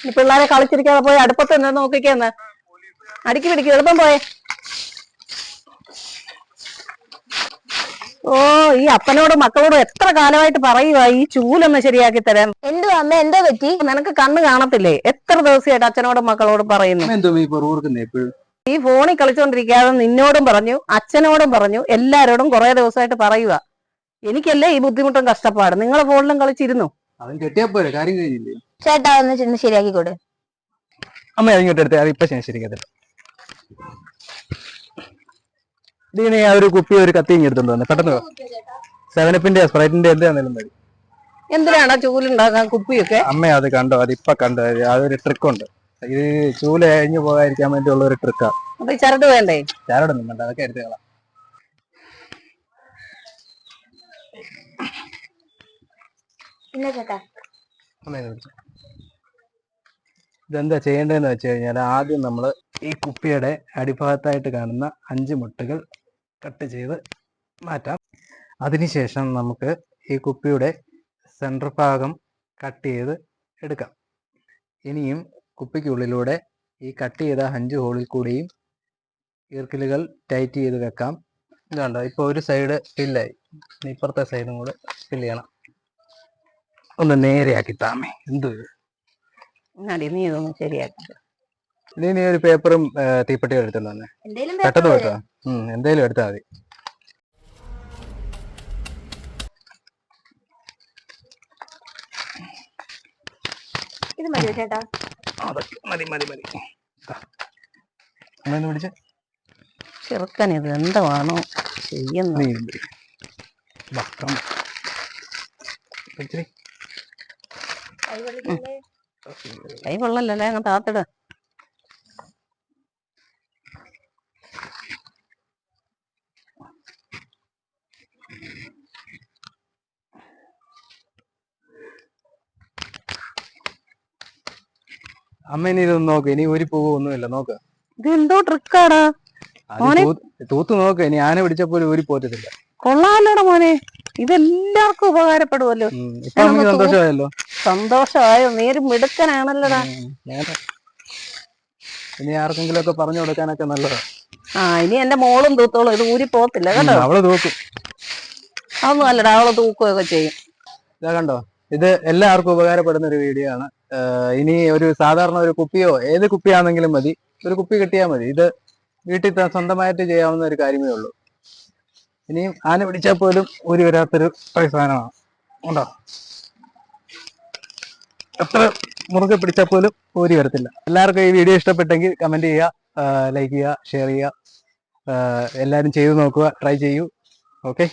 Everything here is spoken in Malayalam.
ഈ പിള്ളേരെ കളിച്ചിരിക്കാതെ പോയി അടുപ്പത്ത് നിന്ന് നോക്കിക്കാന്ന്. അടുക്കി പിടിക്കും, എളുപ്പം പോയെ. ഓ, ഈ അപ്പനോടും മക്കളോടും എത്ര കാലമായിട്ട് പറയുവാ ഈ ചൂലൊന്ന് ശരിയാക്കി തരാൻ. എന്തോ അമ്മ, എന്തോ പറ്റി? നിനക്ക് കണ്ണ് കാണത്തില്ലേ? എത്ര ദിവസമായിട്ട് അച്ഛനോടും മക്കളോടും പറയുന്നു. ഈ ഫോണിൽ കളിച്ചോണ്ടിരിക്കാതെ നിന്നോടും പറഞ്ഞു, അച്ഛനോടും പറഞ്ഞു, എല്ലാരോടും കുറെ ദിവസമായിട്ട് പറയുക. എനിക്കല്ലേ ഈ ബുദ്ധിമുട്ടും കഷ്ടപ്പാട്. നിങ്ങളെ ഫോണിലും കളിച്ചിരുന്നു. ചേട്ടാ ഒന്ന് ചെന്ന് ശരിയാക്കി കൊടു. അമ്മ ഇങ്ങോട്ട് എടുത്തേ, അത് ഇപ്പൊ ശരിയാക്കത്തില്ല. നീ ആ ഒരു കുപ്പി ഒരു കത്തി എടുത്തോണ്ട് വന്നെ പെട്ടെന്ന്. 7-Upന്റെ സ്പ്രൈറ്റിന്റെ എന്താണെങ്കിലും മതി. എന്തിനാണ് ചൂലുണ്ടാക്കാൻ കുപ്പിയൊക്കെ? അമ്മ അത് കണ്ടോ, അതിപ്പൊ കണ്ടോ, അതൊരു ട്രിക്കുണ്ട്. ഇത് ചൂല് കഴിഞ്ഞു പോകാതിരിക്കാൻ വേണ്ടിയുള്ള ഒരു ട്രിക്കാ. അപ്പൊ ഈ ചരട് വേണ്ടേ? ചരടൊന്നും വേണ്ട, അതൊക്കെ എടുത്ത് കളാം. ഇതെന്താ ചെയ്യേണ്ടതെന്ന് വെച്ച് കഴിഞ്ഞാൽ ആദ്യം നമ്മൾ ഈ കുപ്പിയുടെ അടിഭാഗത്തായിട്ട് കാണുന്ന 5 മുട്ടുകൾ കട്ട് ചെയ്ത് മാറ്റാം. അതിനുശേഷം നമുക്ക് ഈ കുപ്പിയുടെ സെൻറ്റർ ഭാഗം കട്ട് ചെയ്ത് എടുക്കാം. ഇനിയും കുപ്പിക്കുള്ളിലൂടെ ഈ കട്ട് ചെയ്ത 5 ഹോളിൽ കൂടിയും ഈർക്കിലുകൾ ടൈറ്റ് ചെയ്ത് വെക്കാം. ഇതുണ്ടോ, ഇപ്പോൾ ഒരു സൈഡ് ഫില്ലായി. ഇപ്പുറത്തെ സൈഡും കൂടെ ഫില്ല് ചെയ്യണം. ഒന്ന് നേരെയാക്കി താമേ. എന്ത് നീ ഇതൊന്നും ശരിയാക്കി. നീ ഒരു പേപ്പറും തീപ്പെട്ടിയും എടുത്തോണ്ട് തന്നെ പെട്ടെന്ന് വെക്കാം. എന്തേലും എടുത്താൽ മതി. ഇത് മതിയോ ചേട്ടാ? മതി മതി മതി. അമ്മ പിടിച്ച ചെറുക്കൻ ഇത് എന്താണോ ചെയ്യുന്നത്? കൈ കൊള്ളല്ലേ, അങ്ങ് താത്തിട. അമ്മ ഇനി ഇതൊന്നും നോക്ക്, ഇനി ഒരു ഒന്നുമില്ല. നോക്ക്, ഇത് എന്തോ ട്രിക്കാടാ. തൂത്ത് നോക്ക്. ഇനി ആന പിടിച്ചപ്പോൾ ഊരി പോറ്റത്തില്ല. കൊള്ളാലോടാ മോനെ, ഇതെല്ലാവർക്കും ഉപകാരപ്പെടുമല്ലോ. സന്തോഷമായല്ലോ. സന്തോഷമായോ? നീ ഒരു മിടുക്കനാണല്ലോടാ. ഇനി ആർക്കെങ്കിലും ഒക്കെ പറഞ്ഞു കൊടുക്കാനൊക്കെ നല്ലതാ. ഇനി എന്റെ മോളും തൂത്തോളും, ഇത് ഊരി പോകത്തില്ല കേട്ടോ. അവള് തൂക്കും. അതൊന്നും അല്ലടാ, അവള് തൂക്കുകയൊക്കെ ചെയ്യും. ഇതാ കണ്ടോ, ഇത് എല്ലാവർക്കും ഉപകാരപ്പെടുന്ന ഒരു വീഡിയോ ആണ്. ഇനി ഒരു സാധാരണ ഒരു കുപ്പിയോ ഏത് കുപ്പിയാണെങ്കിലും മതി, ഒരു കുപ്പി കിട്ടിയാൽ മതി. ഇത് വീട്ടിൽ സ്വന്തമായിട്ട് ചെയ്യാവുന്ന ഒരു കാര്യമേ ഉള്ളൂ. ഇനിയും ആന പിടിച്ചാൽ പോലും ഊരി വരാത്തൊരു സാധനമാണ്. ഉണ്ടോ, എത്ര മുറുകെ പിടിച്ചാൽ പോലും ഊരി വരത്തില്ല. എല്ലാവർക്കും ഈ വീഡിയോ ഇഷ്ടപ്പെട്ടെങ്കിൽ കമന്റ് ചെയ്യുക, ലൈക്ക് ചെയ്യുക, ഷെയർ ചെയ്യുക. എല്ലാവരും ചെയ്തു നോക്കുക, ട്രൈ ചെയ്യൂ. ഓക്കെ.